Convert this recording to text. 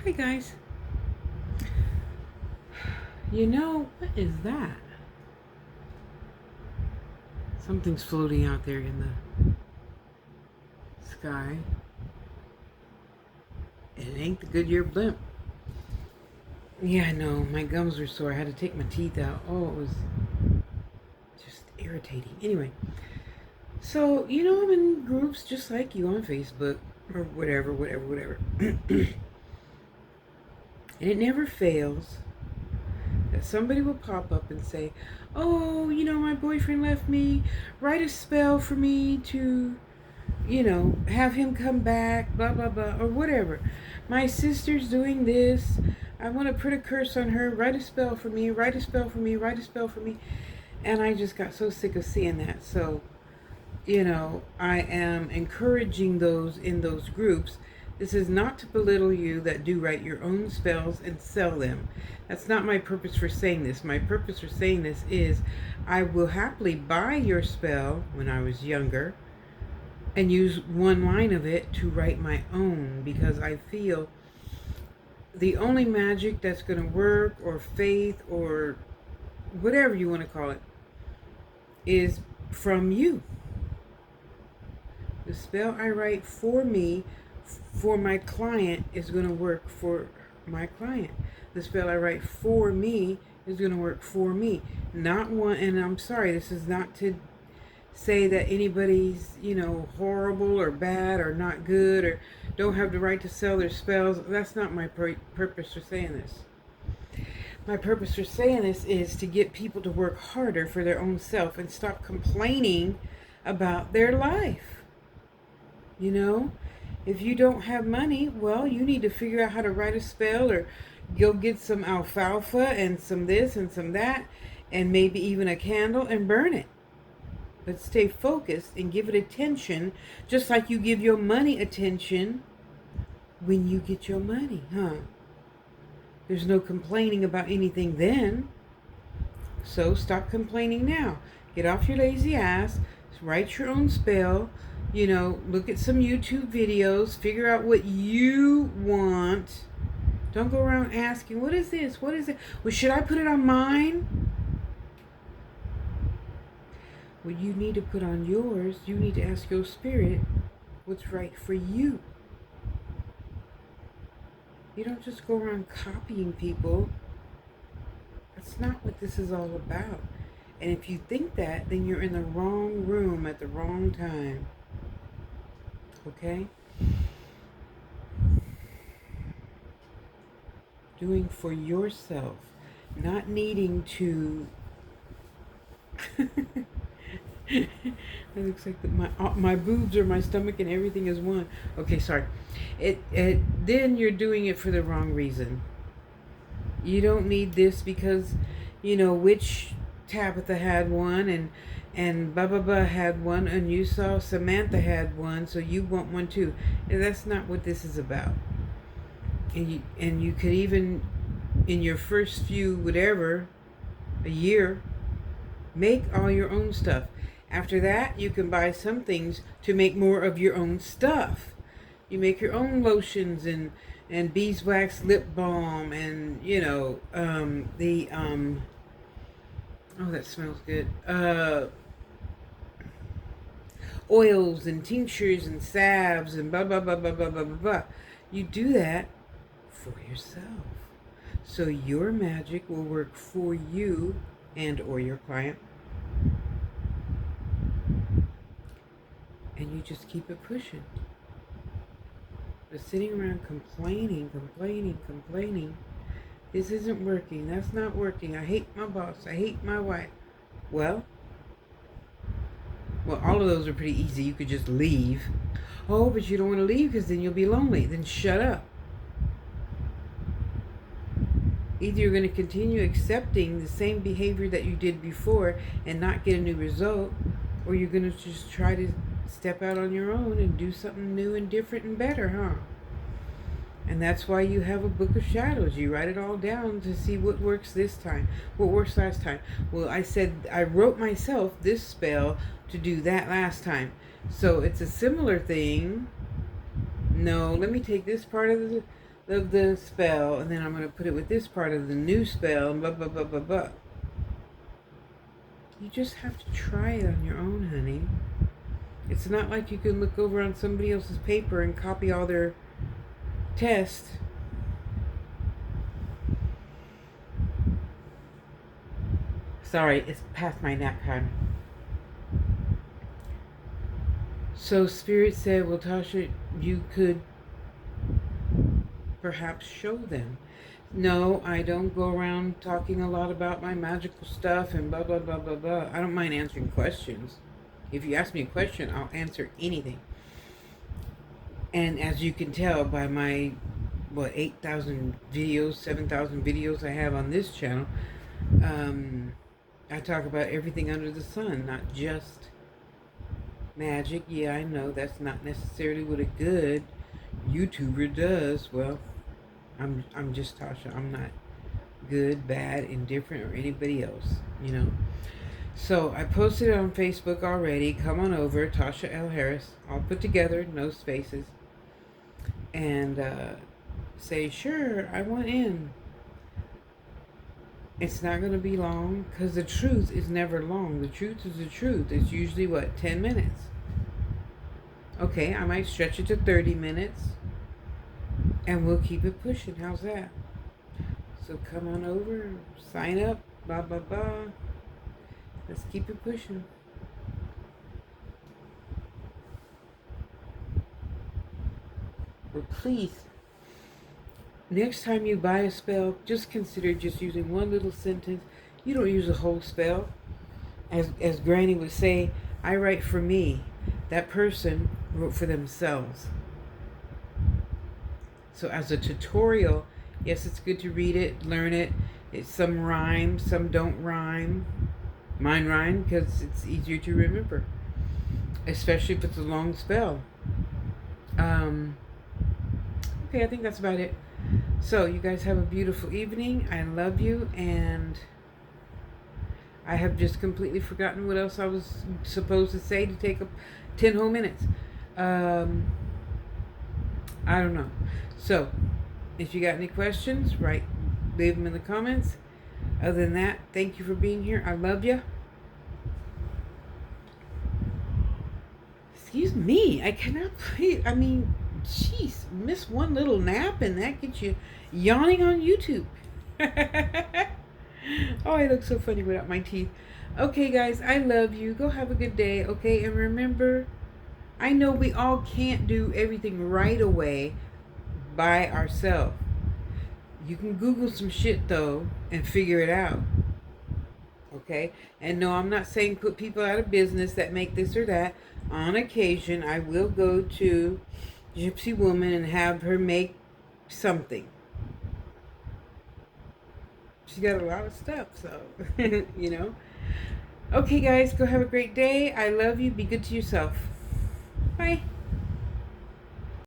Hi guys. You know, what is that? Something's floating out there in the sky. It ain't the Goodyear blimp. Yeah, I know. My gums were sore. I had to take my teeth out. Oh, it was just irritating. Anyway, so, I'm in groups just like you on Facebook or whatever. And it never fails that somebody will pop up and say, oh, my boyfriend left me. Write a spell for me to have him come back, blah, blah, blah, or whatever. My sister's doing this. I want to put a curse on her. Write a spell for me. Write a spell for me. Write a spell for me. And I just got so sick of seeing that. So, I am encouraging those in those groups. This is not to belittle you that do write your own spells and sell them. That's not my purpose for saying this. My purpose for saying this is I will happily buy your spell when I was younger and use one line of it to write my own, because I feel the only magic that's going to work, or faith, or whatever you want to call it, is from you. The spell I write for me, for my client, is going to work for my client. The spell I write for me is going to work for me. Not one, and I'm sorry, this is not to say that anybody's, horrible or bad or not good or don't have the right to sell their spells. That's not my purpose for saying this. My purpose for saying this is to get people to work harder for their own self and stop complaining about their life. If you don't have money, well, you need to figure out how to write a spell, or go get some alfalfa and some this and some that, and maybe even a candle, and burn it. But stay focused and give it attention, just like you give your money attention when you get your money, huh? There's no complaining about anything then. So stop complaining now. Get off your lazy ass, write your own spell, look at some YouTube videos, figure out what you want. Don't go around asking, what is this? What is it? Well, should I put it on mine? What you need to put on yours, you need to ask your spirit what's right for you. You don't just go around copying people. That's not what this is all about. And if you think that, then you're in the wrong room at the wrong time. Okay? Doing for yourself, not needing to... It looks like my boobs or my stomach and everything is one. Okay, sorry. Then you're doing it for the wrong reason. You don't need this because, which Tabitha had one, and Baba had one, and you saw Samantha had one, so you want one too. And that's not what this is about. And you could even, in your first few, whatever, a year, make all your own stuff. After that, you can buy some things to make more of your own stuff. You make your own lotions and beeswax lip balm, and oh, that smells good. Oils and tinctures and salves and blah blah blah blah blah blah blah blah. You do that for yourself, so your magic will work for you and or your client. And you just keep it pushing. But sitting around complaining, this isn't working, that's not working, I hate my boss, I hate my wife. Well, all of those are pretty easy. You could just leave. Oh, but you don't want to leave because then you'll be lonely. Then shut up. Either you're going to continue accepting the same behavior that you did before and not get a new result, or you're going to just try to step out on your own and do something new and different and better, huh? And that's why you have a book of shadows. You write it all down to see what works this time, what works last time. Well, I wrote myself this spell to do that last time. So it's a similar thing. No, let me take this part of of the spell, and then I'm going to put it with this part of the new spell, and blah, blah, blah, blah, blah. You just have to try it on your own, honey. It's not like you can look over on somebody else's paper and copy all their tests. Sorry, it's past my nap time. So Spirit said, well, Tasha, you could perhaps show them. No, I don't go around talking a lot about my magical stuff and blah, blah, blah, blah, blah. I don't mind answering questions. If you ask me a question, I'll answer anything. And as you can tell by my, 8,000 videos, 7,000 videos I have on this channel, I talk about everything under the sun, not just magic. Yeah, I know that's not necessarily what a good YouTuber does. Well, I'm just Tasha. I'm not good, bad, indifferent, or anybody else, So I posted it on Facebook already. Come on over, Tasha L. Harris, all put together, no spaces, and say, sure, I want in. It's not going to be long, because the truth is never long. The truth is the truth. It's usually, 10 minutes? Okay, I might stretch it to 30 minutes, and we'll keep it pushing. How's that? So come on over, sign up, blah, blah, blah. Let's keep it pushing. But please, next time you buy a spell, just consider just using one little sentence. You don't use a whole spell. As Granny would say, I write for me. That person wrote for themselves. So as a tutorial, yes, it's good to read it, learn it. Some rhyme, some don't rhyme. Mine rhyme because it's easier to remember, especially if it's a long spell. Okay, I think that's about it. So you guys have a beautiful evening. I love you, and I have just completely forgotten what else I was supposed to say to take up 10 whole minutes. I don't know. So if you got any questions, leave them in the comments. Other than that, thank you for being here. I love you. Excuse me. I cannot play. I mean, jeez, miss one little nap and that gets you yawning on YouTube. Oh, I look so funny without my teeth. Okay, guys, I love you. Go have a good day, okay? And remember, I know we all can't do everything right away by ourselves. You can Google some shit, though, and figure it out. Okay? And no, I'm not saying put people out of business that make this or that. On occasion, I will go to Gypsy Woman and have her make something. She's got a lot of stuff, so, Okay, guys, go have a great day. I love you. Be good to yourself. Bye.